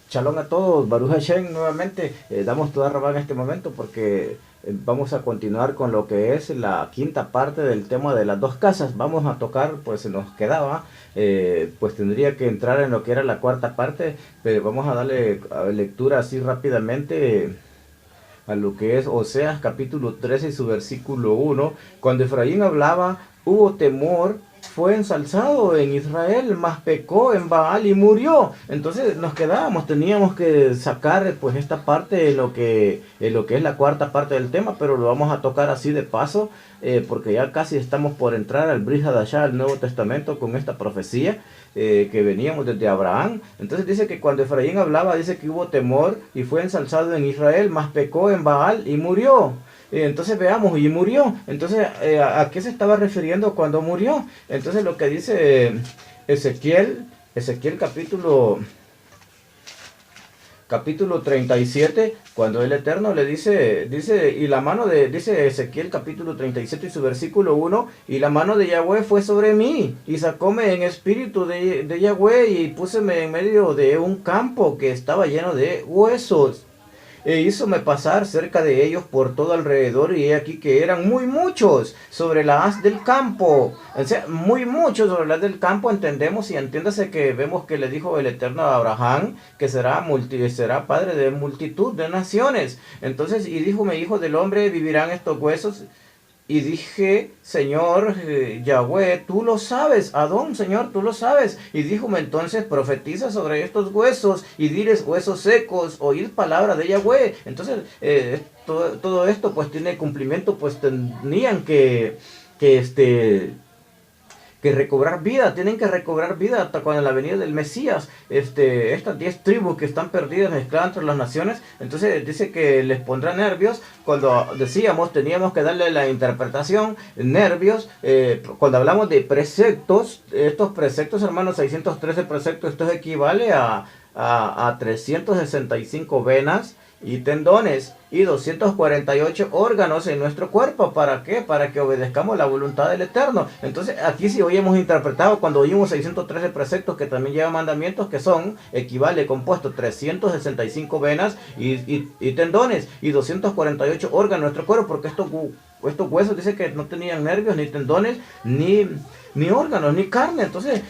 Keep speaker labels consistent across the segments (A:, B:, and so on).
A: Shalom a todos, Baruch Hashem nuevamente. Damos toda rabá en este momento porque vamos a continuar con lo que es la quinta parte del tema de las dos casas. Vamos a tocar, pues se nos quedaba, pues tendría que entrar en lo que era la cuarta parte, pero vamos a darle lectura así rápidamente a lo que es Oseas capítulo 13 y su versículo 1. Cuando Efraín hablaba, hubo temor, fue ensalzado en Israel, mas pecó en Baal y murió. Entonces nos quedábamos, teníamos que sacar pues esta parte en lo que es la cuarta parte del tema, pero lo vamos a tocar así de paso, porque ya casi estamos por entrar al Brit Hadashah, al Nuevo Testamento, con esta profecía que veníamos desde Abraham. Entonces dice que cuando Efraín hablaba, dice que hubo temor y fue ensalzado en Israel, mas pecó en Baal y murió. Entonces veamos, y murió. Entonces, ¿a qué se estaba refiriendo cuando murió? Entonces lo que dice Ezequiel capítulo 37, cuando el Eterno le dice, y la mano dice Ezequiel capítulo 37 y su versículo 1, y la mano de Yahweh fue sobre mí, y sacóme en espíritu de Yahweh, y púseme en medio de un campo que estaba lleno de huesos. E hízome pasar cerca de ellos por todo alrededor, y he aquí que eran muy muchos sobre la haz del campo. O sea, muy muchos sobre la haz del campo, entendemos, y entiéndase que vemos que le dijo el Eterno a Abraham que será padre de multitud de naciones. Entonces, y díjome, hijo del hombre, ¿vivirán estos huesos? Y dije, Señor Yahweh, tú lo sabes. Adón, Señor, tú lo sabes. Y díjome entonces, profetiza sobre estos huesos y diles, huesos secos, oíd palabra de Yahweh. Entonces, todo esto pues tiene cumplimiento, pues tenían que recobrar vida, tienen que recobrar vida hasta cuando la venida del Mesías. Estas 10 tribus que están perdidas, mezcladas entre las naciones, entonces dice que les pondrá nervios. Cuando decíamos, teníamos que darle la interpretación, nervios, cuando hablamos de preceptos, estos preceptos, hermanos, 613 preceptos, esto equivale a 365 venas y tendones y 248 órganos en nuestro cuerpo. ¿Para qué? Para que obedezcamos la voluntad del Eterno. Entonces aquí sí hoy hemos interpretado, cuando oímos 613 preceptos que también llevan mandamientos, que son, equivale compuesto 365 venas y tendones y 248 órganos en nuestro cuerpo, porque estos huesos dice que no tenían nervios, ni tendones, ni órganos, ni carne. Entonces,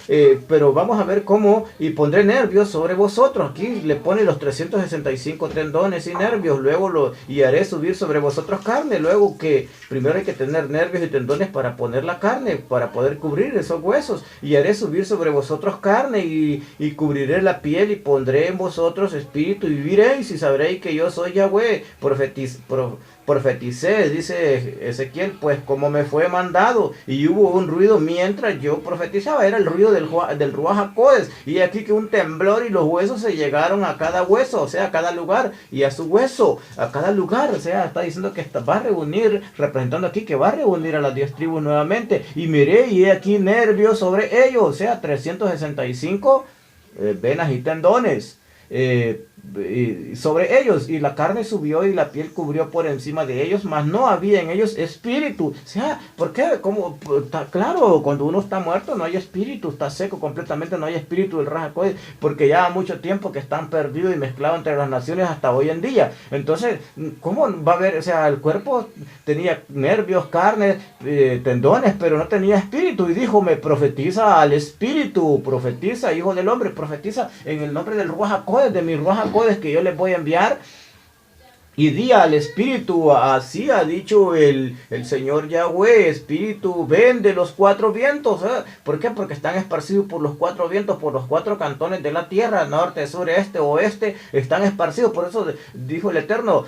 A: pero vamos a ver cómo, y pondré nervios sobre vosotros. Aquí le pone los 365 tendones y nervios, luego y haré subir sobre vosotros carne. Luego que primero hay que tener nervios y tendones para poner la carne, para poder cubrir esos huesos. Y haré subir sobre vosotros carne y cubriré la piel y pondré en vosotros espíritu y viviréis y sabréis que yo soy Yahweh. Profeticé, dice Ezequiel, pues como me fue mandado, y hubo un ruido mientras yo profetizaba, era el ruido del Ruach HaKodesh, y aquí que un temblor y los huesos se llegaron a cada hueso, o sea, a cada lugar, y a su hueso, a cada lugar. O sea, está diciendo que va a reunir, representando aquí que va a reunir a las 10 tribus nuevamente, y miré y he aquí nervios sobre ellos, o sea, 365 venas y tendones. Y sobre ellos, y la carne subió y la piel cubrió por encima de ellos, mas no había en ellos espíritu. O sea, ¿por qué? Como está claro, cuando uno está muerto no hay espíritu, está seco completamente, no hay espíritu del Ruach HaKodesh, porque ya ha mucho tiempo que están perdidos y mezclados entre las naciones hasta hoy en día. Entonces, ¿cómo va a haber? O sea, el cuerpo tenía nervios, carne, tendones, pero no tenía espíritu. Y dijo, me profetiza al espíritu, profetiza, hijo del hombre, profetiza en el nombre del Ruach HaKodesh, de mi Ruach HaKodesh que yo les voy a enviar. Y di al espíritu, así ha dicho el Señor Yahweh, espíritu, ven de los 4 vientos. ¿Por qué? Porque están esparcidos por los 4 vientos, por los 4 cantones de la tierra, norte, sur, este, oeste, están esparcidos. Por eso dijo el Eterno,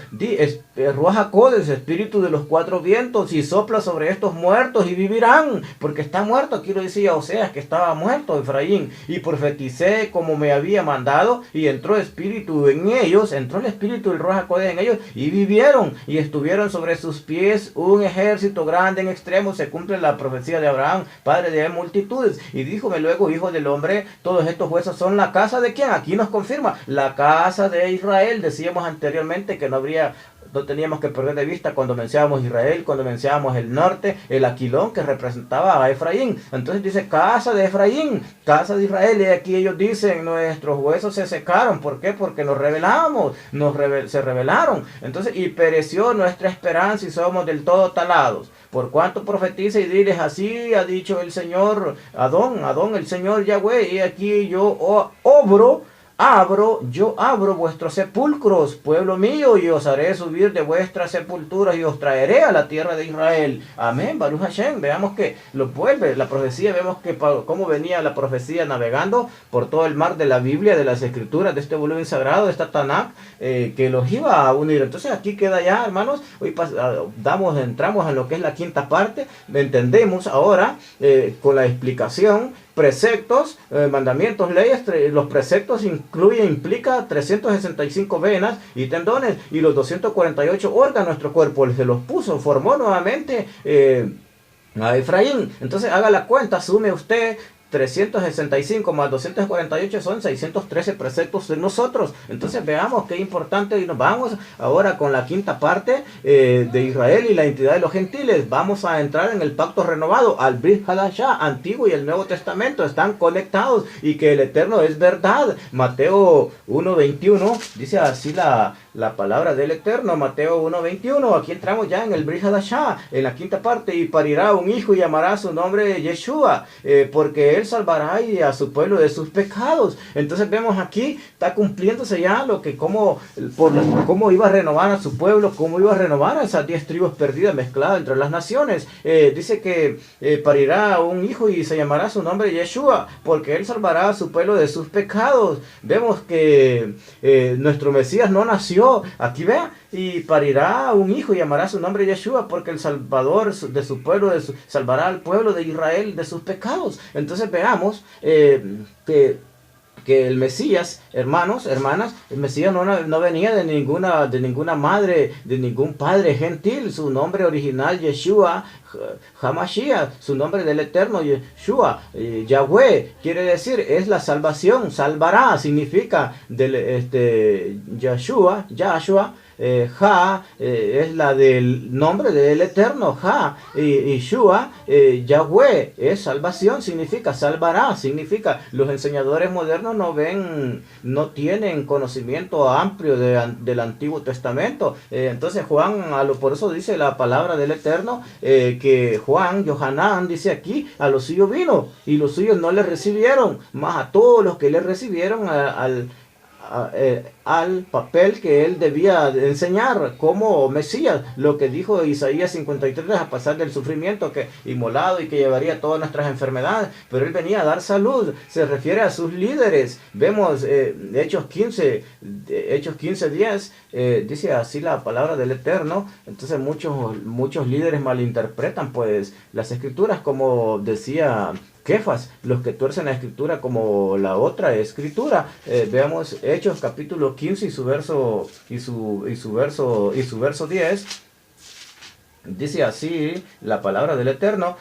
A: Ruach HaKodesh, espíritu de los 4 vientos, y sopla sobre estos muertos y vivirán, porque está muerto. Aquí lo decía Oseas, que estaba muerto Efraín, y profeticé como me había mandado, y entró espíritu en ellos, entró el espíritu del Ruach HaKodesh en ellos, y vivieron, y estuvieron sobre sus pies un ejército grande en extremo. Se cumple la profecía de Abraham, padre de multitudes. Y díjome luego, hijo del hombre, todos estos huesos son la casa de ¿quién? Aquí nos confirma, la casa de Israel. Decíamos anteriormente que no habría no teníamos que perder de vista cuando mencionábamos Israel, cuando mencionábamos el norte, el aquilón que representaba a Efraín. Entonces dice casa de Efraín, casa de Israel, y aquí ellos dicen nuestros huesos se secaron. ¿Por qué? Porque nos rebelamos, se rebelaron. Entonces, y pereció nuestra esperanza y somos del todo talados. Por cuanto profetiza y diles, así ha dicho el Señor, Adón, el Señor Yahweh, y aquí yo yo abro vuestros sepulcros, pueblo mío, y os haré subir de vuestras sepulturas y os traeré a la tierra de Israel. Amén, Baruch Hashem. Veamos que lo vuelve la profecía, vemos que cómo venía la profecía navegando por todo el mar de la Biblia, de las escrituras, de este volumen sagrado, de esta Tanakh, que los iba a unir. Entonces aquí queda ya, hermanos, hoy entramos en lo que es la quinta parte, entendemos ahora con la explicación, preceptos, mandamientos, leyes. Los preceptos implica 365 venas y tendones y los 248 órganos. Nuestro cuerpo se los puso, formó nuevamente a Efraín. Entonces haga la cuenta, sume usted 365 más 248 son 613 preceptos de nosotros. Entonces veamos qué importante, y nos vamos ahora con la quinta parte de Israel y la identidad de los gentiles. Vamos a entrar en el pacto renovado, al Brit Hadashah, Antiguo y el Nuevo Testamento están conectados y que el Eterno es verdad. Mateo 1:21 dice así la palabra del Eterno, Mateo 1:21. Aquí entramos ya en el Brit Hadashah, en la quinta parte, y parirá un hijo y llamará su nombre Yeshua, porque él salvará a su pueblo de sus pecados. Entonces vemos aquí, está cumpliéndose ya lo que cómo iba a renovar a su pueblo, cómo iba a renovar a esas 10 tribus perdidas mezcladas entre las naciones. Dice que parirá un hijo y se llamará su nombre Yeshua, porque él salvará a su pueblo de sus pecados. Vemos que nuestro Mesías no nació, aquí vea, y parirá un hijo y llamará su nombre Yeshua, porque el Salvador de su pueblo salvará al pueblo de Israel de sus pecados. Entonces veamos que el Mesías, hermanos, hermanas, el Mesías no venía de ninguna madre, de ningún padre gentil. Su nombre original, Yeshua HaMashiach, su nombre del Eterno, Yeshua, Yahweh, quiere decir, es la salvación, salvará, significa Yeshua, es la del nombre del Eterno, y Shua, Yahweh, es salvación, significa salvará, significa. Los enseñadores modernos no tienen conocimiento amplio del Antiguo Testamento. Entonces Juan, por eso dice la palabra del Eterno, que Yohanan dice aquí, a los suyos vino y los suyos no le recibieron, mas a todos los que le recibieron al papel que él debía enseñar como Mesías, lo que dijo Isaías 53, a pasar del sufrimiento inmolado y que llevaría todas nuestras enfermedades, pero él venía a dar salud. Se refiere a sus líderes. Vemos Hechos 15:10, dice así la palabra del Eterno. Entonces muchos líderes malinterpretan pues las escrituras, como decía Kefas, los que tuercen la escritura como la otra escritura. Veamos Hechos capítulo 15 y su verso 10. Dice así la palabra del Eterno.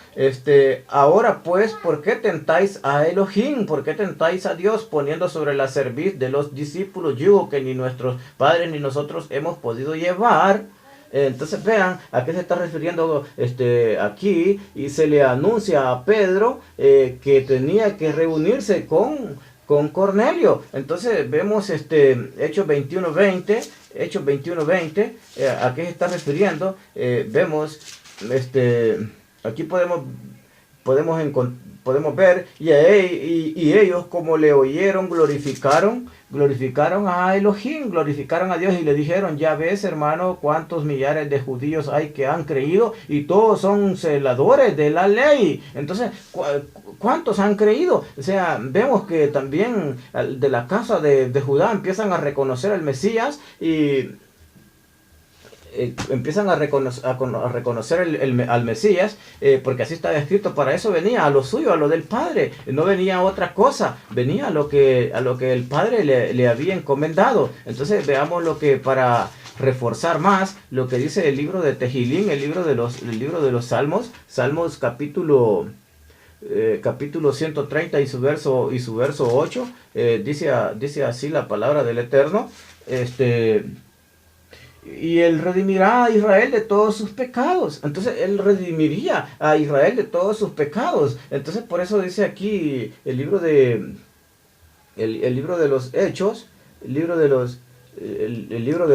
A: Ahora pues, ¿por qué tentáis a Elohim? ¿Por qué tentáis a Dios, poniendo sobre la cerviz de los discípulos yugo que ni nuestros padres ni nosotros hemos podido llevar? Entonces vean a qué se está refiriendo aquí, y se le anuncia a Pedro que tenía que reunirse con Cornelio. Entonces vemos Hechos 21:20, a qué se está refiriendo. Vemos aquí podemos ver, y ellos, como le oyeron, glorificaron a Elohim, glorificaron a Dios, y le dijeron: ya ves, hermano, cuántos millares de judíos hay que han creído, y todos son celadores de la ley. Entonces, ¿cuántos han creído? O sea, vemos que también de la casa de Judá empiezan a reconocer al Mesías, y empiezan a reconocer al Mesías, porque así está escrito. Para eso venía, a lo suyo, a lo del Padre. No venía a otra cosa, venía a lo que el Padre le había encomendado. Entonces veamos para reforzar más lo que dice el libro de Tehilín, el libro de los Salmos capítulo 130 y su verso 8. Dice así la palabra del Eterno. y él redimirá a Israel de todos sus pecados. Entonces él redimiría a Israel de todos sus pecados. Entonces por eso dice aquí el libro de los Hechos, el libro de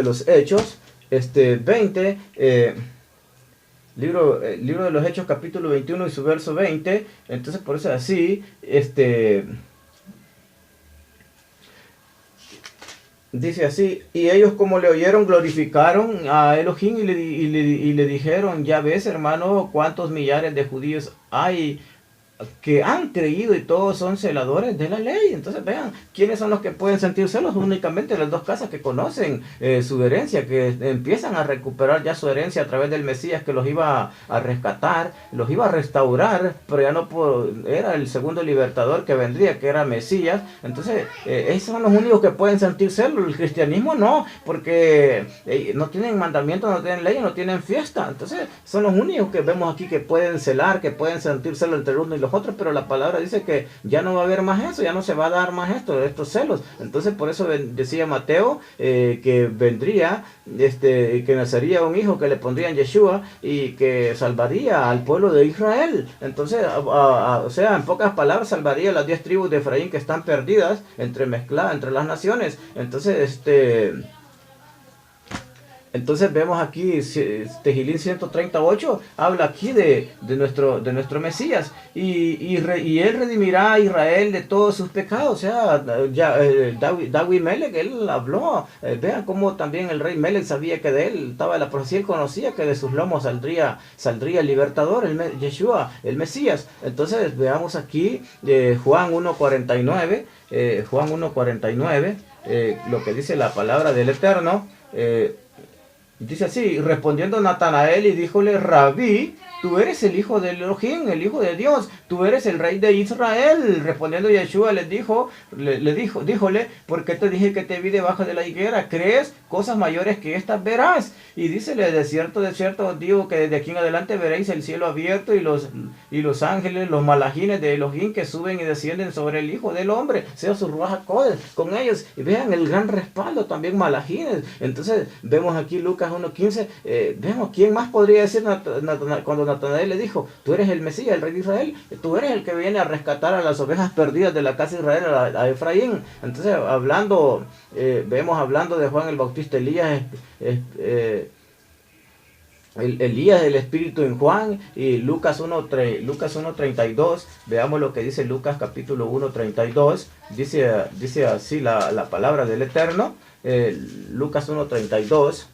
A: los Hechos, 20, libro de los Hechos capítulo 21 y su verso 20. Entonces por eso así, dice así: y ellos, como le oyeron, glorificaron a Elohim y le dijeron: ya ves, hermano, cuántos millares de judíos hay que han creído y todos son celadores de la ley. Entonces vean, ¿quiénes son los que pueden sentir celos? Únicamente las dos casas que conocen su herencia, que empiezan a recuperar ya su herencia a través del Mesías, que los iba a rescatar, los iba a restaurar, pero ya no era el segundo libertador que vendría, que era Mesías. Entonces esos son los únicos que pueden sentir celos. El cristianismo no, porque no tienen mandamientos, no tienen leyes, no tienen fiesta. Entonces son los únicos que vemos aquí que pueden celar, que pueden sentir celos entre uno y los otros, pero la palabra dice que ya no va a haber más eso, ya no se va a dar más estos celos. Entonces por eso decía Mateo que vendría, que nacería un hijo que le pondrían Yeshua y que salvaría al pueblo de Israel. Entonces, o sea, en pocas palabras, salvaría las 10 tribus de Efraín que están perdidas, mezcladas entre las naciones. Entonces vemos aquí, Tehilín 138 habla aquí de nuestro Mesías, y él redimirá a Israel de todos sus pecados. O sea, David Melech, él habló, vean cómo también el rey Melech sabía que de él estaba la profecía, él conocía que de sus lomos saldría el libertador, Yeshua, el Mesías. Entonces veamos aquí Juan 1:49, Juan 1:49, lo que dice la palabra del Eterno. Dice así: respondiendo Natanael y díjole: Rabí, tú eres el hijo de Elohim, el hijo de Dios, tú eres el rey de Israel. Respondiendo Yeshua díjole: ¿por qué te dije que te vi debajo de la higuera? ¿Crees? Cosas mayores que estas verás. Y dícele: de cierto os digo que desde aquí en adelante veréis el cielo abierto y los ángeles, los malajines de Elohim, que suben y descienden sobre el Hijo del Hombre, sea su Ruach HaKodesh con ellos. Y vean el gran respaldo, también malajines. Entonces vemos aquí Lucas 1:15, vemos quién más podría decir cuando Natanael le dijo: tú eres el Mesías, el rey de Israel, tú eres el que viene a rescatar a las ovejas perdidas de la casa de Israel, a Efraín. Entonces vemos hablando de Juan el Bautista, Elías, Elías, el Espíritu en Juan, y Lucas 1:32. Veamos lo que dice Lucas capítulo 1:32. Dice así la palabra del Eterno, Lucas 1:32.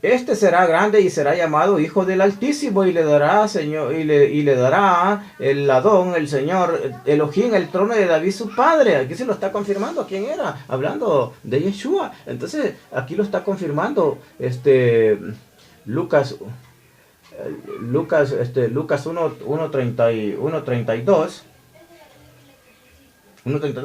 A: Este será grande y será llamado Hijo del Altísimo, y le dará el Adón, el Señor, Elohim, el trono de David su padre. Aquí se lo está confirmando. ¿A quién era? Hablando de Yeshua. Entonces aquí lo está confirmando Lucas 1:32.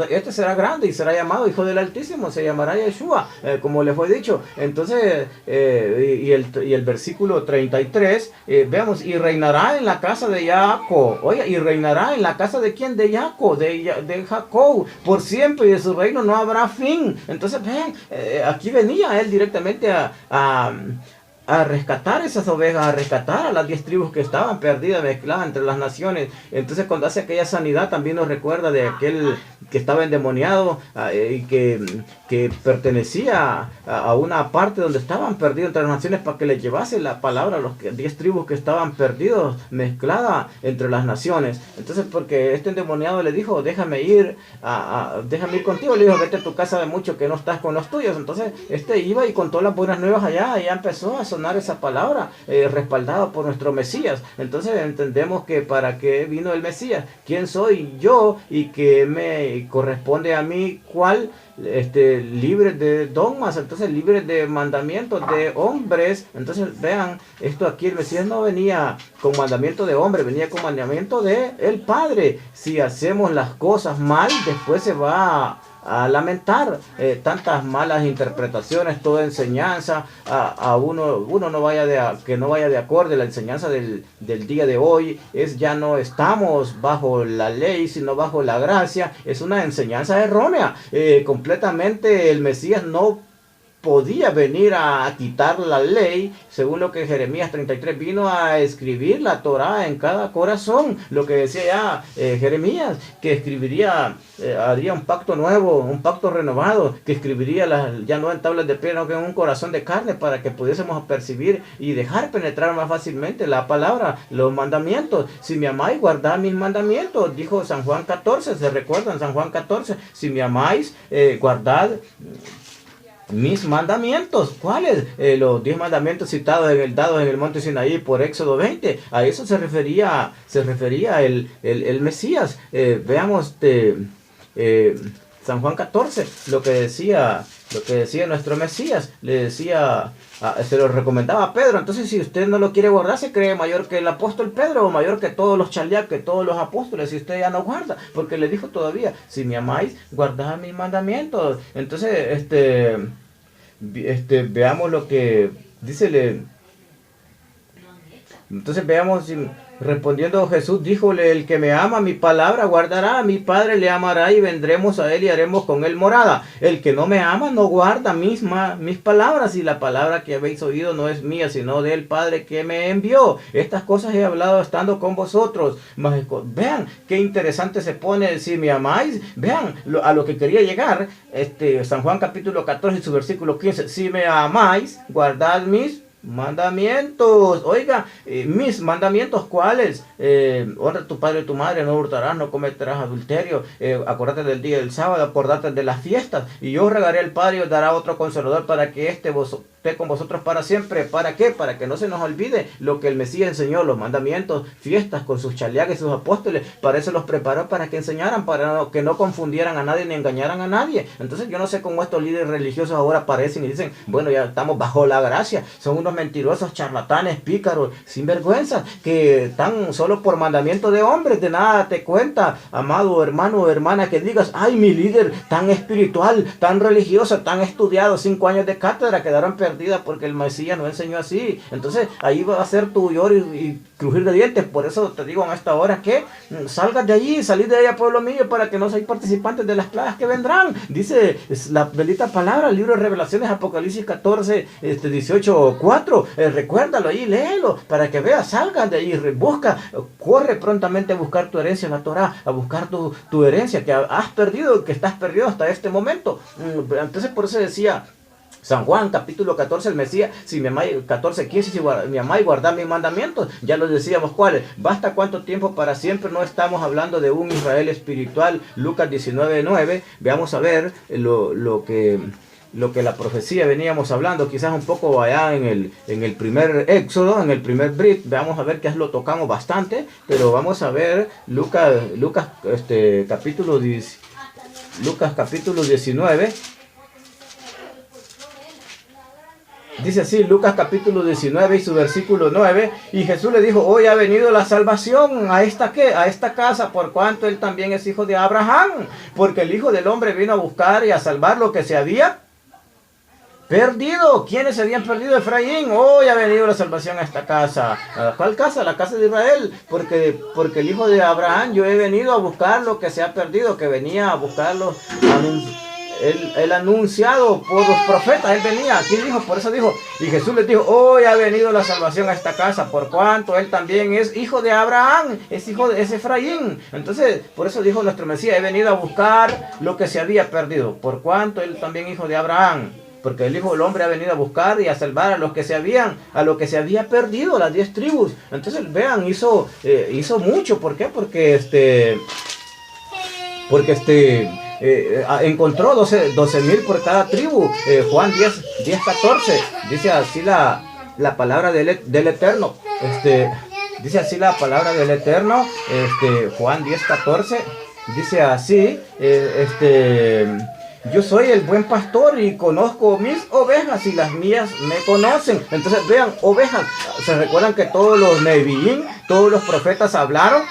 A: Este será grande y será llamado Hijo del Altísimo, se llamará Yeshua, como le fue dicho. Entonces, y el versículo 33, veamos: y reinará en la casa de Jacob. Oye, y reinará en la casa de quién? De Jacob, de Jacob, por siempre, y de su reino no habrá fin. Entonces, vean, aquí venía él directamente a rescatar esas ovejas, a rescatar a las 10 tribus que estaban perdidas, mezcladas entre las naciones. Entonces cuando hace aquella sanidad, también nos recuerda de aquel que estaba endemoniado y que pertenecía a una parte donde estaban perdidos entre las naciones, para que le llevase la palabra a los 10 tribus que estaban perdidos, mezclada entre las naciones. Entonces, porque este endemoniado le dijo: déjame ir contigo. Le dijo: vete a tu casa de mucho, que no estás con los tuyos. Entonces iba y contó las buenas nuevas allá, y ya empezó a sonar esa palabra, respaldada por nuestro Mesías. Entonces entendemos que para qué vino el Mesías, quién soy yo y que me corresponde a mí, cuál, libre de dogmas, entonces libre de mandamientos de hombres. Entonces vean esto aquí: el Mesías no venía con mandamiento de hombre, venía con mandamiento de el Padre. Si hacemos las cosas mal, después se va a lamentar tantas malas interpretaciones, toda enseñanza, a uno no vaya que no vaya de acuerdo. La enseñanza del día de hoy ya no estamos bajo la ley, sino bajo la gracia. Es una enseñanza errónea. Completamente el Mesías no podía venir a quitar la ley, según lo que Jeremías 33 vino a escribir la Torá en cada corazón, lo que decía ya Jeremías, que escribiría, haría un pacto nuevo, un pacto renovado, que escribiría ya no en tablas de piedra, sino que en un corazón de carne, para que pudiésemos percibir y dejar penetrar más fácilmente la palabra, los mandamientos. Si me amáis, guardad mis mandamientos, dijo San Juan 14, ¿se recuerdan? San Juan 14, si me amáis, guardad mis mandamientos. ¿Cuáles? Los 10 mandamientos dados en el monte Sinaí por Éxodo 20. A eso se refería el Mesías. Veamos San Juan 14, lo que decía nuestro Mesías. Le decía, se lo recomendaba a Pedro. Entonces, si usted no lo quiere guardar, se cree mayor que el apóstol Pedro, o mayor que todos los chaliac, que todos los apóstoles, si usted ya no guarda, porque le dijo todavía, si me amáis, guardad mis mandamientos. Entonces, veamos lo que dice. Entonces veamos, respondiendo Jesús, díjole, el que me ama, mi palabra guardará, mi Padre le amará y vendremos a él y haremos con él morada. El que no me ama no guarda mis palabras, y la palabra que habéis oído no es mía, sino del Padre que me envió. Estas cosas he hablado estando con vosotros. Vean qué interesante se pone, si me amáis. Vean a lo que quería llegar San Juan capítulo 14 y su versículo 15. Si me amáis, guardad mis mandamientos. Oiga, mis mandamientos, ¿cuáles? Honra a tu padre y tu madre, no hurtarás, no cometerás adulterio, acuérdate del día del sábado, acordate de las fiestas, y yo regaré al Padre y os dará otro consolador para que esté con vosotros para siempre. ¿Para qué? Para que no se nos olvide lo que el Mesías enseñó, los mandamientos, fiestas con sus chaliaques y sus apóstoles. Para eso los preparó, para que enseñaran, para que no confundieran a nadie ni engañaran a nadie. Entonces yo no sé cómo estos líderes religiosos ahora aparecen y dicen, bueno, ya estamos bajo la gracia. Son unos mentirosos, charlatanes, pícaros, sinvergüenzas, que están solo por mandamiento de hombres. De nada te cuenta, amado hermano o hermana, que digas, ay, mi líder tan espiritual, tan religioso, tan estudiado, 5 años de cátedra, quedaron perdidas porque el Mesías no enseñó así. Entonces ahí va a ser tu llor y crujir de dientes. Por eso te digo en esta hora que salgas de allí, salid de allá, pueblo mío, para que no seáis participantes de las plagas que vendrán. Dice la bendita palabra, el libro de Revelaciones, Apocalipsis 14, 18, 4. Recuérdalo ahí, léelo, para que veas, salgas de allí, busca, corre prontamente a buscar tu herencia en la Torah, a buscar tu herencia que has perdido, que estás perdido hasta este momento. Entonces por eso decía San Juan capítulo 14, el Mesías, si me amáis, 14, 15, si me amáis, guardad mis mandamientos. Ya los decíamos cuáles. Basta cuánto tiempo para siempre. No estamos hablando de un Israel espiritual. Lucas 19, 9. Veamos a ver lo que la profecía veníamos hablando, quizás un poco allá en el primer Éxodo, en el primer Brit. Veamos a ver, que lo tocamos bastante, pero vamos a ver Lucas capítulo 19. Dice así, Lucas capítulo 19 y su versículo 9. Y Jesús le dijo, hoy ha venido la salvación a esta casa, por cuanto él también es hijo de Abraham. Porque el Hijo del Hombre vino a buscar y a salvar lo que se había perdido. ¿Quiénes se habían perdido? Efraín. Hoy ha venido la salvación a esta casa. ¿A cuál casa? La casa de Israel. Porque el Hijo de Abraham, yo he venido a buscar lo que se ha perdido, que venía a buscarlo. Él anunciado por los profetas, él venía, aquí dijo, por eso dijo, y Jesús les dijo, hoy ha venido la salvación a esta casa, por cuanto él también es hijo de Abraham, es Efraín. Entonces, por eso dijo nuestro Mesías, he venido a buscar lo que se había perdido, por cuanto él también hijo de Abraham. Porque el Hijo del Hombre ha venido a buscar y a salvar a lo que se había perdido, las 10 tribus. Entonces, vean, hizo mucho. ¿Por qué? Porque encontró 12,000 por cada tribu. Juan 10, 14. Dice así la palabra del Eterno. Dice así la palabra del Eterno. Juan 10, 14. Dice así. Yo soy el buen pastor y conozco mis ovejas y las mías me conocen. Entonces vean, ovejas. ¿Se recuerdan que todos los neviín, todos los profetas hablaron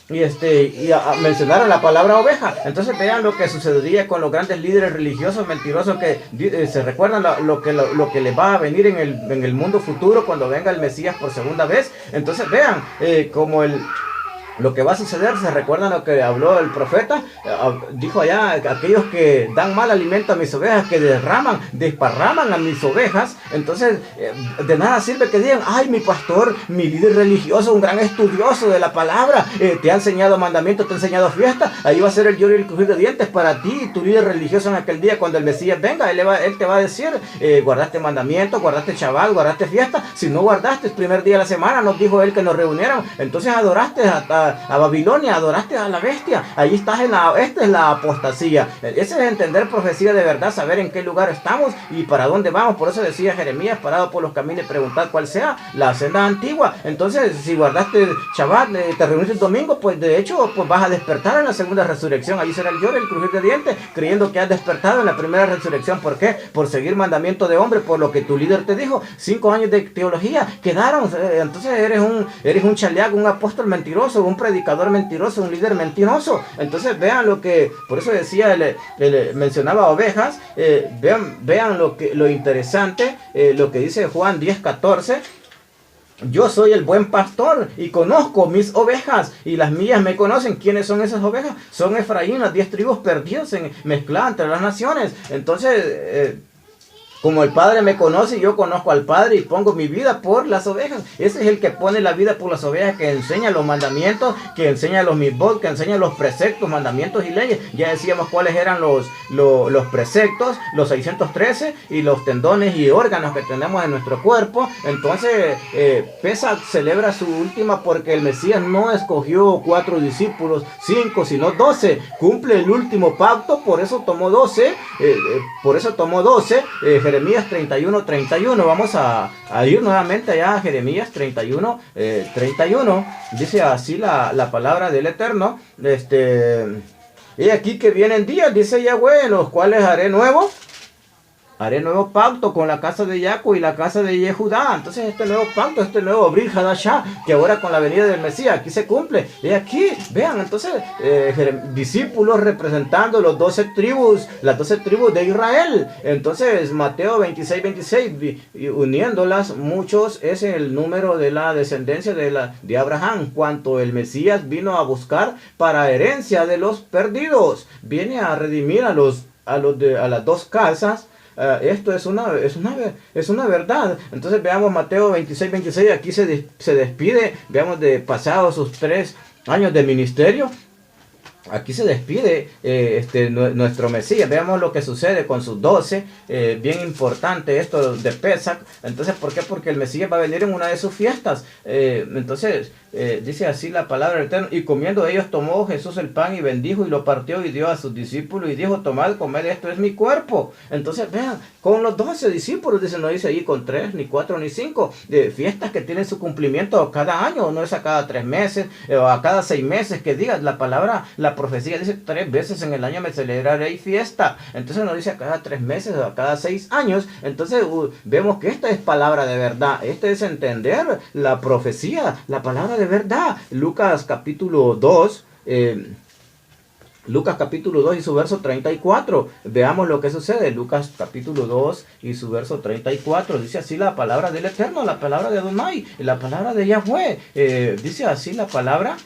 A: mencionaron la palabra oveja. Entonces vean lo que sucedería con los grandes líderes religiosos mentirosos que se recuerdan lo que les va a venir en el mundo futuro cuando venga el Mesías por segunda vez. Entonces vean como lo que va a suceder. Se recuerdan lo que habló el profeta, dijo allá: aquellos que dan mal alimento a mis ovejas, que desparraman a mis ovejas. Entonces de nada sirve que digan: ay, mi pastor, mi líder religioso, un gran estudioso de la palabra, te ha enseñado mandamientos, te ha enseñado fiesta. Ahí va a ser el lloro y el crujir de dientes para ti, tu líder religioso, en aquel día cuando el Mesías venga. Él te va a decir: guardaste mandamientos, guardaste Shabbat, guardaste fiesta. Si no guardaste el primer día de la semana, nos dijo él que nos reunieran, entonces adoraste a Babilonia, adoraste a la bestia. Ahí estás esta es la apostasía. Ese es entender profecía de verdad, saber en qué lugar estamos y para dónde vamos. Por eso decía Jeremías: parado por los caminos y preguntad cuál sea la senda antigua. Entonces, si guardaste Shabbat, te reuniste el domingo, pues de hecho pues vas a despertar en la segunda resurrección. Ahí será el lloro, el crujir de dientes, creyendo que has despertado en la primera resurrección. ¿Por qué? Por seguir mandamiento de hombre, por lo que tu líder te dijo. 5 años de teología quedaron. Entonces eres un chaleaco, un apóstol mentiroso, un predicador mentiroso, un líder mentiroso. Entonces vean lo que, por eso decía, mencionaba ovejas. Vean lo interesante, lo que dice Juan 10:14. Yo soy el buen pastor y conozco mis ovejas y las mías me conocen. ¿Quiénes son esas ovejas? Son Efraín, las 10 tribus perdidas mezcladas entre las naciones. Entonces como el Padre me conoce, yo conozco al Padre y pongo mi vida por las ovejas. Ese es el que pone la vida por las ovejas, que enseña los mandamientos, que enseña los mitzvot, que enseña los preceptos, mandamientos y leyes. Ya decíamos cuáles eran los preceptos, los 613 y los tendones y órganos que tenemos en nuestro cuerpo. Entonces, Pesach celebra su última porque el Mesías no escogió 4 discípulos, 5, sino 12. Cumple el último pacto, por eso tomó 12. Jeremías 31:31. Vamos a ir nuevamente allá a Jeremías 31:31. Dice así la palabra del Eterno. Y aquí que vienen días, dice Yahweh, en los cuales haré nuevo pacto con la casa de Jacob y la casa de Yehudá. Entonces este nuevo pacto, este nuevo Brit Hadashah, que ahora con la venida del Mesías aquí se cumple. Y aquí, vean, entonces discípulos representando las 12 tribus de Israel. Entonces Mateo 26:26, uniéndolas muchos es el número de la descendencia de Abraham, cuanto el Mesías vino a buscar para herencia de los perdidos. Viene a redimir a las 2 casas. Esto es una verdad. Entonces veamos Mateo 26:26. Aquí se despide. Veamos, de pasados sus 3 años de ministerio, aquí se despide nuestro Mesías. Veamos lo que sucede con sus 12. Bien importante esto de Pesach. Entonces, ¿por qué? Porque el Mesías va a venir en una de sus fiestas. Entonces, dice así la palabra del Eterno: y comiendo ellos, tomó Jesús el pan y bendijo y lo partió y dio a sus discípulos y dijo: tomad, comed, esto es mi cuerpo. Entonces vean, con los 12 discípulos, dice, no dice ahí con 3, ni 4, ni 5, fiestas que tienen su cumplimiento cada año, no es a cada 3 meses o a cada 6 meses que diga la palabra. La profecía dice 3 veces en el año me celebraré fiesta. Entonces no dice a cada 3 meses o a cada 6 años. Entonces vemos que esta es palabra de verdad. Este es entender la profecía, la palabra de verdad. Lucas capítulo 2 y su verso 34. Veamos lo que sucede. Lucas capítulo 2 y su verso 34. Dice así la palabra del Eterno, la palabra de Adonai, la palabra de Yahweh. Dice así la palabra.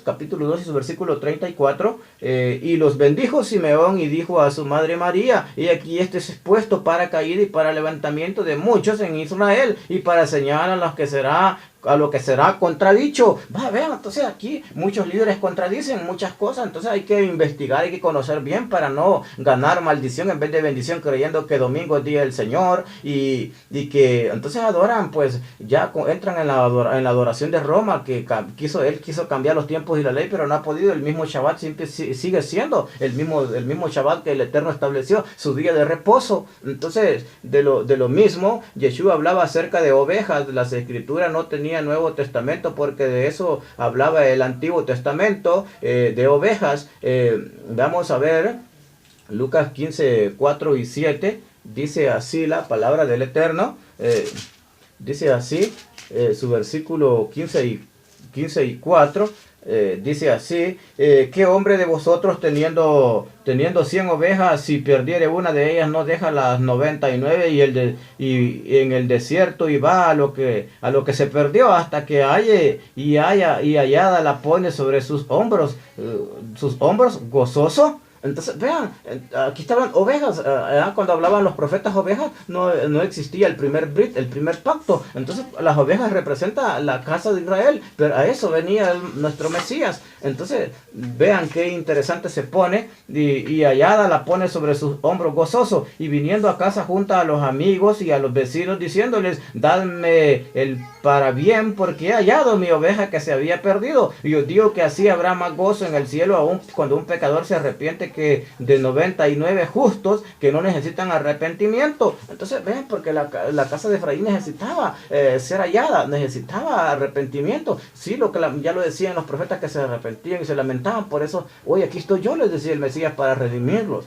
A: Capítulo 2 y su versículo 34. Y los bendijo Simeón y dijo a su madre María: y aquí este es expuesto para caída y para levantamiento de muchos en Israel, y para señalar a lo que será contradicho. Vean, entonces aquí muchos líderes contradicen muchas cosas. Entonces hay que investigar, hay que conocer bien para no ganar maldición en vez de bendición, creyendo que domingo es día del Señor y que entonces adoran, pues ya entran en la adoración de Roma, que él quiso cambiar los tiempos y la ley, pero no ha podido. El mismo Shabbat siempre sigue siendo el mismo Shabbat que el Eterno estableció, su día de reposo. Entonces de lo mismo Yeshua hablaba acerca de ovejas. Las escrituras no tenían Nuevo Testamento porque de eso hablaba el Antiguo Testamento, de ovejas. Vamos a ver Lucas 15:4 y 7. Dice así la palabra del Eterno. Dice así su versículo 15 y 15 y 4. Dice así, ¿qué hombre de vosotros teniendo 100 ovejas, si perdiere una de ellas, no deja las 99 y en el desierto y va a lo que se perdió hasta que hallada la pone sobre sus hombros gozoso? Entonces, vean, aquí estaban ovejas. Cuando hablaban los profetas ovejas, no existía el primer brit, el primer pacto. Entonces, las ovejas representan la casa de Israel, pero a eso venía nuestro Mesías. Entonces, vean qué interesante se pone, y hallada la pone sobre sus hombros gozoso, y viniendo a casa junta a los amigos y a los vecinos, diciéndoles, dadme el para bien, porque he hallado mi oveja que se había perdido. Y os digo que así habrá más gozo en el cielo aún cuando un pecador se arrepiente, que de 99 justos que no necesitan arrepentimiento. Entonces ven, porque la casa de Efraín necesitaba ser hallada, necesitaba arrepentimiento. Sí, ya lo decían los profetas, que se arrepentían y se lamentaban. Por eso hoy aquí estoy yo, les decía el Mesías, para redimirlos,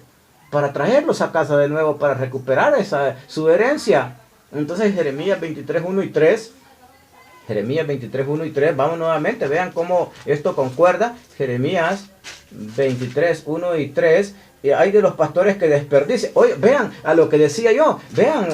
A: para traerlos a casa de nuevo, para recuperar su herencia. Entonces Jeremías 23, 1 y 3. Jeremías 23, 1 y 3. Vamos nuevamente, vean cómo esto concuerda. Jeremías 23, 1 y 3. Hay de los pastores que desperdician. Oye, vean a lo que decía yo. Vean,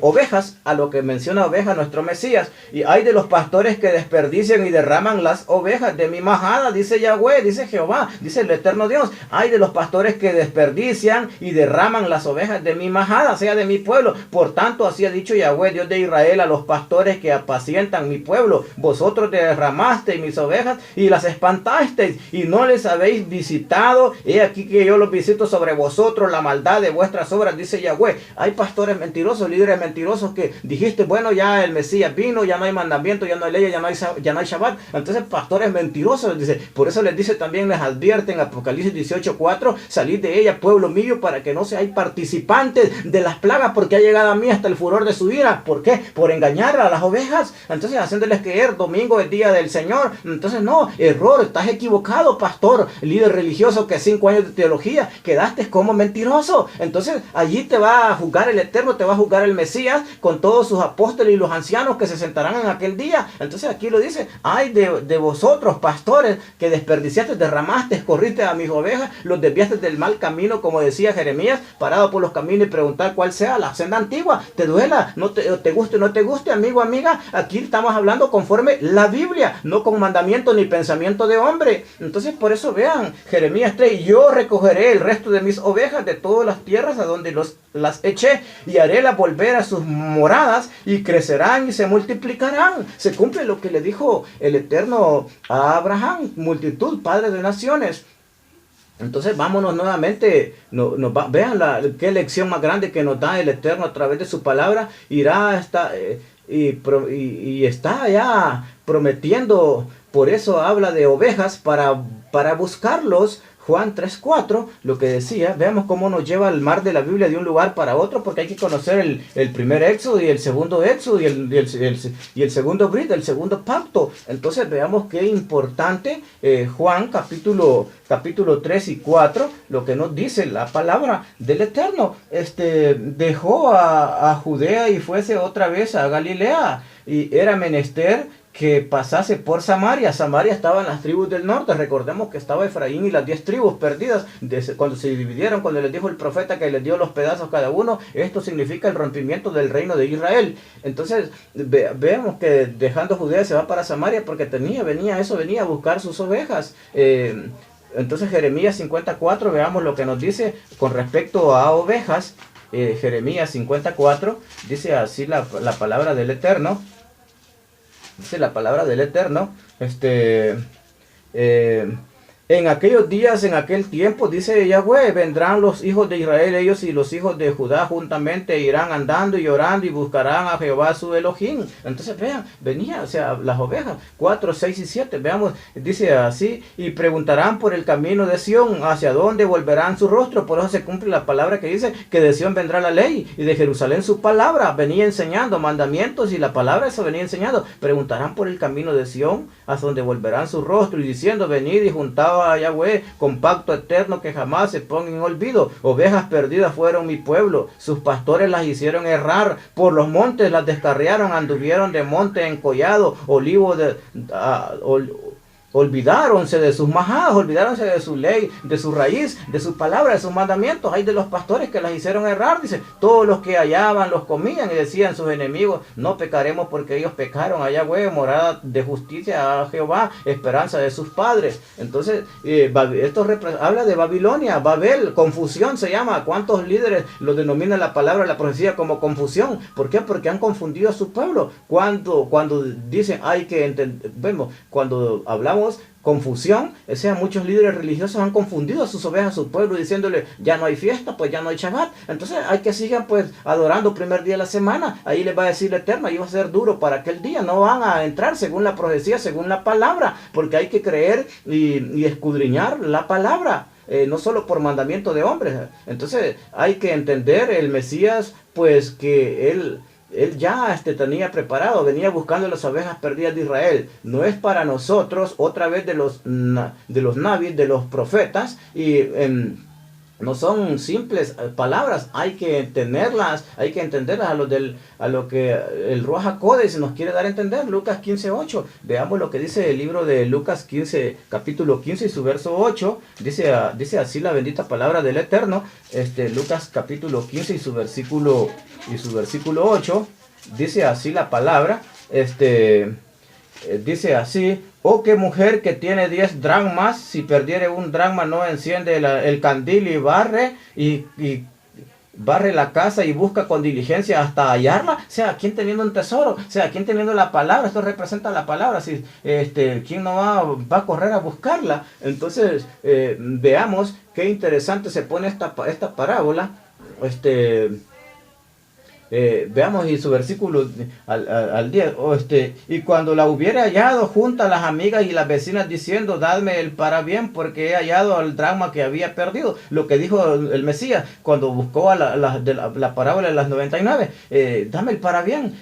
A: ovejas, a lo que menciona ovejas nuestro Mesías. Y hay de los pastores que desperdician y derraman las ovejas de mi majada, dice Yahweh, dice Jehová, dice el eterno Dios. Hay de los pastores que desperdician y derraman las ovejas de mi majada, sea de mi pueblo. Por tanto, así ha dicho Yahweh, Dios de Israel, a los pastores que apacientan mi pueblo. Vosotros derramasteis mis ovejas y las espantasteis, y no les habéis visitado. He aquí que yo los visito sobre vosotros la maldad de vuestras obras, dice Yahweh. Hay pastores mentirosos, líderes mentirosos, que dijiste, bueno, ya el Mesías vino, ya no hay mandamiento, ya no hay ley, ya no hay Shabbat. Entonces, pastores mentirosos, dice. Por eso les dice también, les advierte en Apocalipsis 18:4, salid de ella, pueblo mío, para que no seáis participantes de las plagas, porque ha llegado a mí hasta el furor de su ira. ¿Por qué? Por engañar a las ovejas. Entonces, haciéndoles creer domingo es día del Señor. Entonces, no, error, estás equivocado, pastor, líder religioso, que 5 años de teología quedaste como mentiroso. Entonces allí te va a juzgar el Eterno, te va a juzgar el Mesías con todos sus apóstoles y los ancianos que se sentarán en aquel día. Entonces aquí lo dice, ay de vosotros, pastores, que desperdiciaste, derramaste, corriste a mis ovejas, los desviaste del mal camino, como decía Jeremías, parado por los caminos y preguntar cuál sea la senda antigua. Te duela, no te guste, no te guste, amigo, amiga. Aquí estamos hablando conforme la Biblia, no con mandamiento ni pensamiento de hombre. Entonces por eso vean, Jeremías 3, yo recogeré el resto de mis ovejas de todas las tierras a donde las eché, y harélas volver a sus moradas, y crecerán y se multiplicarán. Se cumple lo que le dijo el Eterno a Abraham, multitud, padre de naciones. Entonces vámonos nuevamente, vean qué lección más grande que nos da el Eterno a través de su palabra. Irá hasta y está ya prometiendo. Por eso habla de ovejas para buscarlos. Juan 3:4, lo que decía, veamos cómo nos lleva el mar de la Biblia de un lugar para otro, porque hay que conocer el primer éxodo y el segundo éxodo y el segundo brit, el segundo pacto. Entonces veamos qué importante Juan capítulo 3 y 4, lo que nos dice la palabra del Eterno. Dejó a Judea y fuese otra vez a Galilea, y era menester que pasase por Samaria. Samaria estaba en las tribus del norte. Recordemos que estaba Efraín y las 10 tribus perdidas cuando se dividieron, cuando les dijo el profeta que les dio los pedazos cada uno. Esto significa el rompimiento del reino de Israel. Entonces vemos que dejando Judea se va para Samaria, porque venía a buscar sus ovejas. Entonces Jeremías 54, veamos lo que nos dice con respecto a ovejas. Jeremías 54 dice así la palabra del Eterno. Dice la palabra del Eterno, en aquellos días, en aquel tiempo, dice Yahweh, vendrán los hijos de Israel, ellos y los hijos de Judá juntamente, irán andando y llorando y buscarán a Jehová su Elohim. Entonces vean, venía, o sea, las ovejas, 4, 6 y 7, veamos, dice así, y preguntarán por el camino de Sión, hacia dónde volverán su rostro. Por eso se cumple la palabra que dice que de Sión vendrá la ley, y de Jerusalén su palabra. Venía enseñando mandamientos, y la palabra eso venía enseñando. Preguntarán por el camino de Sión, hacia dónde volverán su rostro, y diciendo, venid y juntaos sacrificados a Yahweh con pacto eterno que jamás se ponga en olvido. Ovejas perdidas fueron mi pueblo, sus pastores las hicieron errar, por los montes las descarriaron, anduvieron de monte en collado, olivo de... olvidáronse de sus majadas, olvidáronse de su ley, de su raíz, de su palabra, de sus mandamientos. Hay de los pastores que las hicieron errar, dice, todos los que hallaban los comían, y decían sus enemigos, no pecaremos porque ellos pecaron a Yahweh, morada de justicia a Jehová, esperanza de sus padres. Entonces, esto habla de Babilonia, Babel, confusión se llama. ¿Cuántos líderes lo denominan la palabra, la profecía como confusión? ¿Por qué? Porque han confundido a su pueblo. Cuando dicen, hay que entender, vemos, cuando hablamos confusión, o sea, muchos líderes religiosos han confundido a sus ovejas, a su pueblo, diciéndole, ya no hay fiesta, pues ya no hay Shabbat. Entonces hay que sigan pues adorando primer día de la semana. Ahí les va a decir el Eterno, ahí va a ser duro para aquel día. No van a entrar según la profecía, según la palabra, porque hay que creer y escudriñar la palabra. No solo por mandamiento de hombres. Entonces hay que entender el Mesías, pues que él ya tenía preparado, venía buscando las ovejas perdidas de Israel. No es para nosotros, otra vez de los nabis, de los profetas, y no son simples palabras, hay que entenderlas a lo que el Ruach HaKodesh nos quiere dar a entender. Lucas 15:8, veamos lo que dice el libro de Lucas 15, capítulo 15 y su verso 8, dice así la bendita palabra del Eterno. Lucas capítulo 15 y su versículo 8, dice así la palabra, dice así: oh, qué mujer que tiene 10 dracmas, si perdiere un dracma no enciende el candil y barre la casa y busca con diligencia hasta hallarla. O sea, ¿quién teniendo un tesoro? O sea, ¿quién teniendo la palabra? Esto representa la palabra. Si, ¿quién no va a correr a buscarla? Entonces, veamos qué interesante se pone esta parábola. Veamos y su versículo al 10. Y cuando la hubiera hallado, junta a las amigas y las vecinas diciendo, dadme el parabién porque he hallado el dracma que había perdido. Lo que dijo el Mesías cuando buscó a la parábola de las 99. Dame el parabién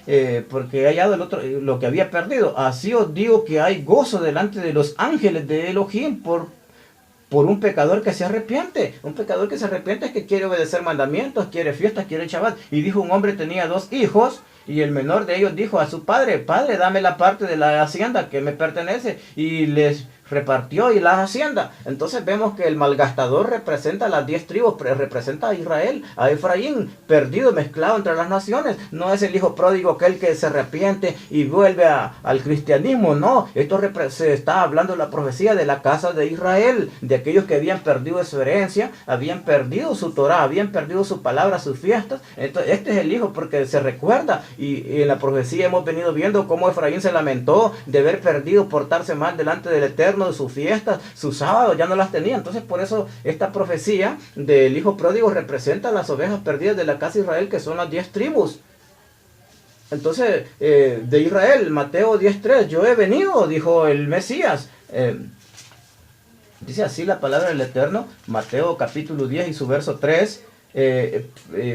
A: porque he hallado lo que había perdido. Así os digo que hay gozo delante de los ángeles de Elohim por un pecador que se arrepiente. Un pecador que se arrepiente es que quiere obedecer mandamientos, quiere fiestas, quiere Shabbat. Y dijo, un hombre tenía 2 hijos, y el menor de ellos dijo a su padre, padre, dame la parte de la hacienda que me pertenece. Y les repartió y la hacienda. Entonces vemos que el malgastador representa a las 10 tribus, representa a Israel, a Efraín, perdido, mezclado entre las naciones. No es el hijo pródigo aquel que se arrepiente y vuelve al cristianismo, no. Esto se está hablando de la profecía de la casa de Israel, de aquellos que habían perdido su herencia, habían perdido su Torah, habían perdido su palabra, sus fiestas. Entonces este es el hijo porque se recuerda, y en la profecía hemos venido viendo cómo Efraín se lamentó de haber perdido, portarse mal delante del Eterno, de sus fiestas, sus sábados, ya no las tenía. Entonces por eso esta profecía del hijo pródigo representa a las ovejas perdidas de la casa de Israel, que son las 10 tribus. Entonces de Israel, Mateo 10:3, yo he venido, dijo el Mesías. Dice así la palabra del Eterno, Mateo capítulo 10 y su verso 3.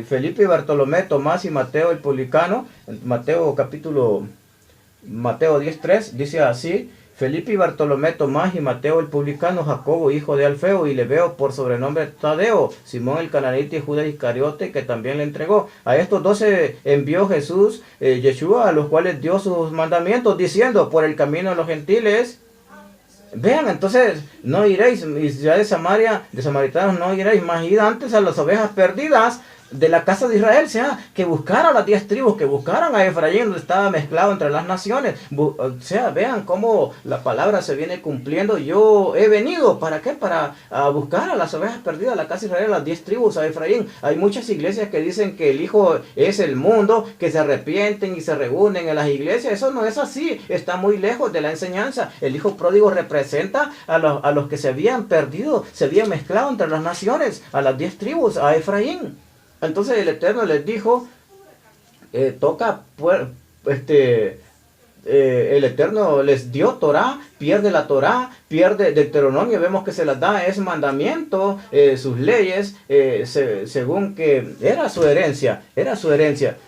A: Felipe y Bartolomé, Tomás y Mateo el publicano, Mateo 10:3, dice así: Felipe y Bartolomé, Tomás y Mateo el publicano, Jacobo hijo de Alfeo y Lebeo por sobrenombre Tadeo, Simón el cananita y Judas Iscariote que también le entregó. A estos 12 envió Jesús, Yeshua, a los cuales dio sus mandamientos, diciendo, por el camino de los gentiles. Vean, entonces, no iréis, y ya de Samaria, de samaritanos no iréis, más id antes a las ovejas perdidas de la casa de Israel, sea, que buscaran las 10 tribus, que buscaran a Efraín, donde estaba mezclado entre las naciones. O sea, vean cómo la palabra se viene cumpliendo. Yo he venido, ¿para qué? Para buscar a las ovejas perdidas de la casa de Israel, las 10 tribus, a Efraín. Hay muchas iglesias que dicen que el Hijo es el mundo, que se arrepienten y se reúnen en las iglesias. Eso no es así, está muy lejos de la enseñanza. El Hijo pródigo representa a los que se habían perdido, se habían mezclado entre las naciones, a las 10 tribus, a Efraín. Entonces el Eterno les dijo, el Eterno les dio Torah, pierde la Torah, pierde Deuteronomio, vemos que se las da, es mandamiento, sus leyes, según que era su herencia.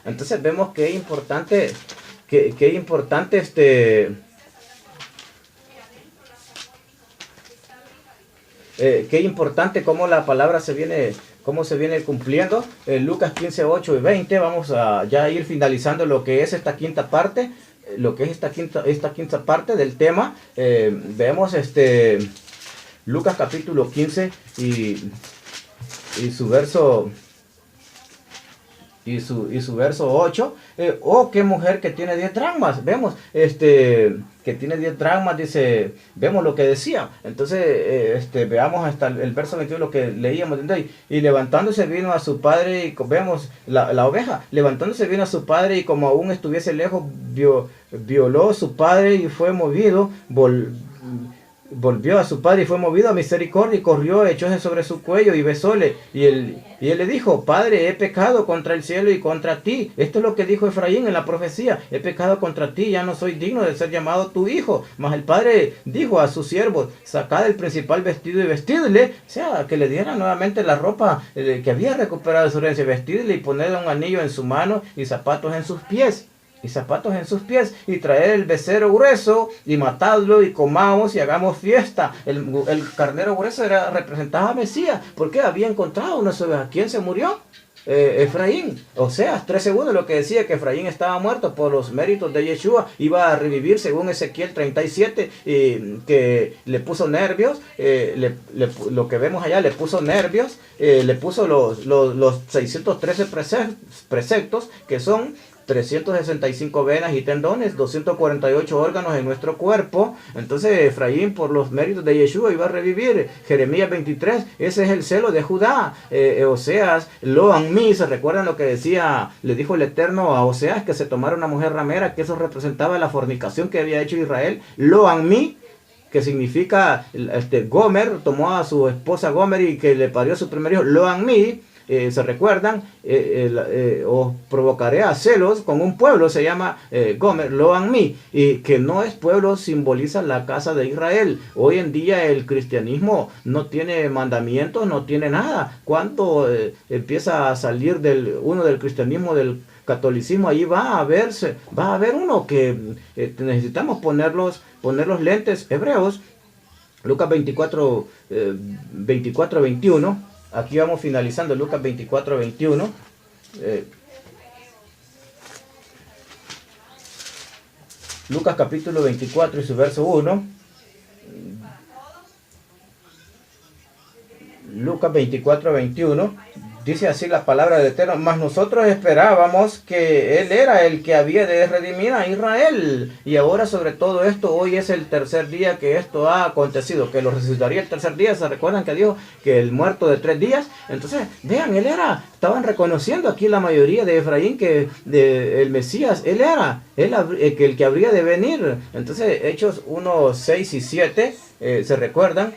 A: Entonces vemos que es importante, qué importante cómo la palabra cómo se viene cumpliendo. Lucas 15, 8 y 20, vamos a ya ir finalizando lo que es esta quinta parte, esta quinta parte del tema. Vemos Lucas capítulo 15 y su verso su verso 8. Oh, qué mujer que tiene 10 dracmas. Vemos que tiene 10 dracmas, dice, vemos lo que decía. Entonces veamos hasta el verso 21 lo que leíamos. Y levantándose vino a su padre, y vemos la oveja, levantándose vino a su padre, y como aún estuviese lejos, violó a su padre y fue movido, volvió a su padre y fue movido a misericordia, y corrió, echóse sobre su cuello y besóle, y él le dijo: Padre, he pecado contra el cielo y contra ti. Esto es lo que dijo Efraín en la profecía: he pecado contra ti, ya no soy digno de ser llamado tu hijo. Mas el padre dijo a sus siervos: sacad el principal vestido y vestidle, o sea, que le dieran nuevamente la ropa que había recuperado de su herencia, vestidle y ponerle un anillo en su mano y zapatos en sus pies. Y traer el becerro grueso y matadlo, y comamos y hagamos fiesta. El carnero grueso representaba a Mesías, porque había encontrado una oveja. ¿Quién se murió? Efraín. Oseas 3:1, lo que decía que Efraín estaba muerto por los méritos de Yeshua, iba a revivir según Ezequiel 37, que le puso nervios, lo que vemos allá, le puso nervios, le puso los 613 preceptos, que son 365 venas y tendones, 248 órganos en nuestro cuerpo. Entonces Efraín, por los méritos de Yeshua, iba a revivir. Jeremías 23, ese es el celo de Judá. Oseas, lo han mí, se recuerdan lo que decía, le dijo el Eterno a Oseas, que se tomara una mujer ramera, que eso representaba la fornicación que había hecho Israel. Lo han mí, que significa Gomer, tomó a su esposa Gomer y que le parió a su primer hijo. Lo han mí. Se recuerdan, os provocaré a celos con un pueblo, se llama Gomer, Lo han mí, y que no es pueblo, simboliza la casa de Israel. Hoy en día el cristianismo no tiene mandamientos, no tiene nada. Cuando empieza a salir uno del cristianismo, del catolicismo, ahí va a haber uno que necesitamos poner los lentes hebreos. Lucas 24, 21. Aquí vamos finalizando Lucas 24, 21. Lucas capítulo 24 y su verso 1. Lucas 24, 21. Dice así la palabra del Eterno: mas nosotros esperábamos que Él era el que había de redimir a Israel. Y ahora, sobre todo esto, hoy es el tercer día que esto ha acontecido, que lo resucitaría el tercer día. ¿Se recuerdan que dijo que el muerto de 3 días? Entonces, vean, estaban reconociendo aquí la mayoría de Efraín que el Mesías, Él era el que habría de venir. Entonces, Hechos 1, 6 y 7, ¿se recuerdan?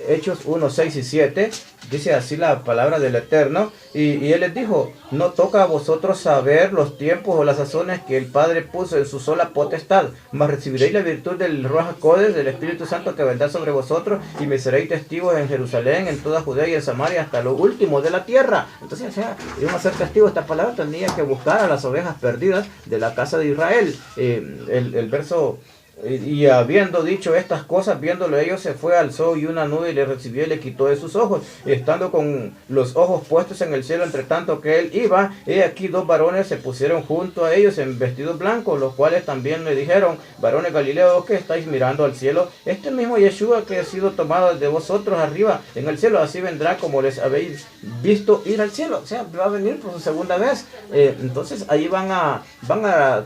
A: Hechos 1, 6 y 7, dice así la palabra del Eterno, y Él les dijo: no toca a vosotros saber los tiempos o las sazones que el Padre puso en su sola potestad, mas recibiréis la virtud del Ruach HaKodesh, del Espíritu Santo, que vendrá sobre vosotros, y me seréis testigos en Jerusalén, en toda Judea y en Samaria, hasta lo último de la tierra. Entonces, íbamos a ser testigos. Esta palabra tenía que buscar a las ovejas perdidas de la casa de Israel. El verso: y habiendo dicho estas cosas, viéndolo ellos, se fue, alzó y una nube le recibió y le quitó de sus ojos. Y estando con los ojos puestos en el cielo, entre tanto que él iba, he aquí 2 varones se pusieron junto a ellos en vestidos blancos, los cuales también le dijeron: varones galileos, que estáis mirando al cielo, este mismo Yeshua que ha sido tomado de vosotros arriba en el cielo, así vendrá como les habéis visto ir al cielo. O sea, va a venir por su segunda vez. Entonces ahí van a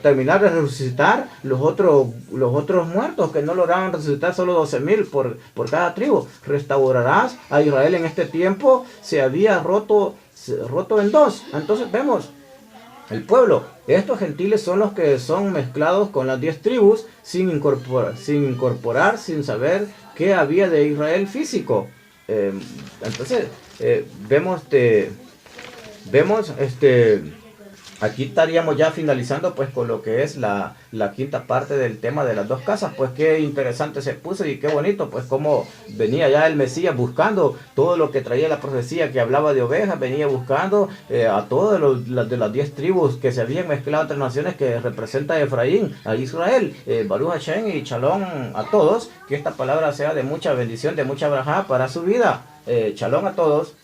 A: terminar de resucitar los otros muertos que no lograron resucitar, solo 12,000 por cada tribu. Restaurarás a Israel. En este tiempo se había roto en 2. Entonces vemos el pueblo. Estos gentiles son los que son mezclados con las 10 tribus sin incorporar, sin saber qué había de Israel físico. Entonces vemos Aquí estaríamos ya finalizando pues con lo que es la quinta parte del tema de las dos casas. Pues qué interesante se puso y qué bonito pues cómo venía ya el Mesías buscando todo lo que traía la profecía que hablaba de ovejas, venía buscando a todas de las 10 tribus que se habían mezclado entre naciones que representa a Efraín, a Israel. Baruch Hashem y Shalom a todos, que esta palabra sea de mucha bendición, de mucha braja para su vida. Shalom a todos.